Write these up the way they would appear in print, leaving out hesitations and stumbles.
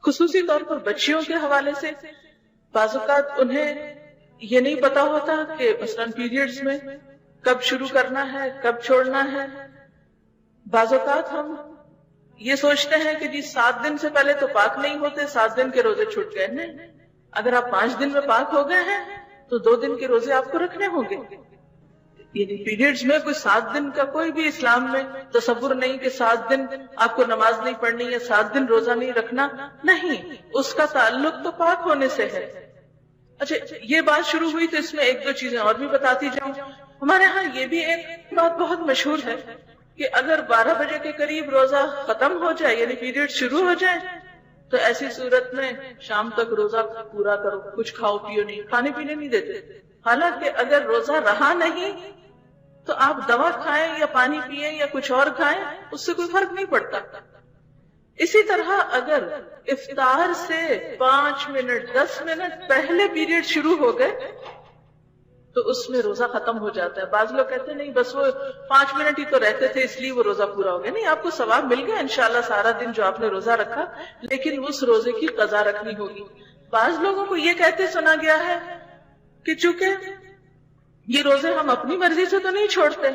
خصوصی طور پر بچیوں کے حوالے سے بعض اوقات انہیں یہ نہیں پتا ہوتا کہ مثلاً پیریڈز میں کب شروع کرنا ہے کب چھوڑنا ہے. بعض اوقات ہم یہ سوچتے ہیں کہ جی 7 دن سے پہلے تو پاک نہیں ہوتے، 7 دن کے روزے چھوٹ گئے. نہیں، اگر آپ 5 دن میں پاک ہو گئے ہیں تو 2 دن کے روزے آپ کو رکھنے ہوں گے. یعنی پیریڈز میں کوئی 7 دن کا کوئی بھی اسلام میں تصور نہیں کہ 7 دن آپ کو نماز نہیں پڑھنی یا 7 دن روزہ نہیں رکھنا. نہیں، اس کا تعلق تو پاک ہونے سے ہے. اچھا، یہ بات شروع ہوئی تو اس میں 1-2 چیزیں اور بھی بتاتی جاؤں. ہمارے ہاں یہ بھی ایک بات بہت مشہور ہے کہ اگر 12 بجے کے قریب روزہ ختم ہو جائے یعنی پیریڈ شروع ہو جائے تو ایسی صورت میں شام تک روزہ پورا کرو، کچھ کھاؤ پیو نہیں، کھانے پینے نہیں دیتے. حالانکہ اگر روزہ رہا نہیں تو آپ دوا کھائیں یا پانی پیئیں یا کچھ اور کھائیں، اس سے کوئی فرق نہیں پڑتا. اسی طرح اگر افطار سے 5 منٹ 10 منٹ پہلے پیریڈ شروع ہو گئے تو اس میں روزہ ختم ہو جاتا ہے. بعض لوگ کہتے ہیں نہیں بس وہ 5 منٹ ہی تو رہتے تھے اس لیے وہ روزہ پورا ہو گیا. نہیں، آپ کو ثواب مل گیا انشاءاللہ سارا دن جو آپ نے روزہ رکھا، لیکن اس روزے کی قضا رکھنی ہوگی. بعض لوگوں کو یہ کہتے سنا گیا ہے کہ چونکہ یہ روزے ہم اپنی مرضی سے تو نہیں چھوڑتے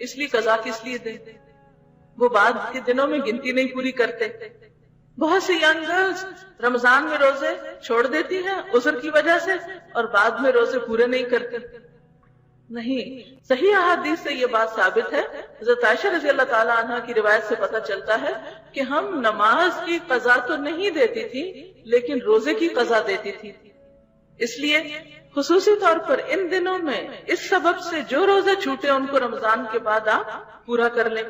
اس لیے قضا کس لیے دیں، وہ بعد کے دنوں میں گنتی نہیں پوری کرتے. بہت سی ینگ گرلز رمضان میں روزے چھوڑ دیتی ہیں عذر کی وجہ سے اور بعد میں روزے پورے نہیں کرتے. نہیں، صحیح احادیث سے یہ بات ثابت ہے. حضرت عائشہ رضی اللہ تعالیٰ عنہ کی روایت سے پتہ چلتا ہے کہ ہم نماز کی قضا تو نہیں دیتی تھی لیکن روزے کی قضا دیتی تھی. اس لیے خصوصی طور پر ان دنوں میں اس سبب سے جو روزے چھوٹے ان کو رمضان کے بعد آپ پورا کر لیں.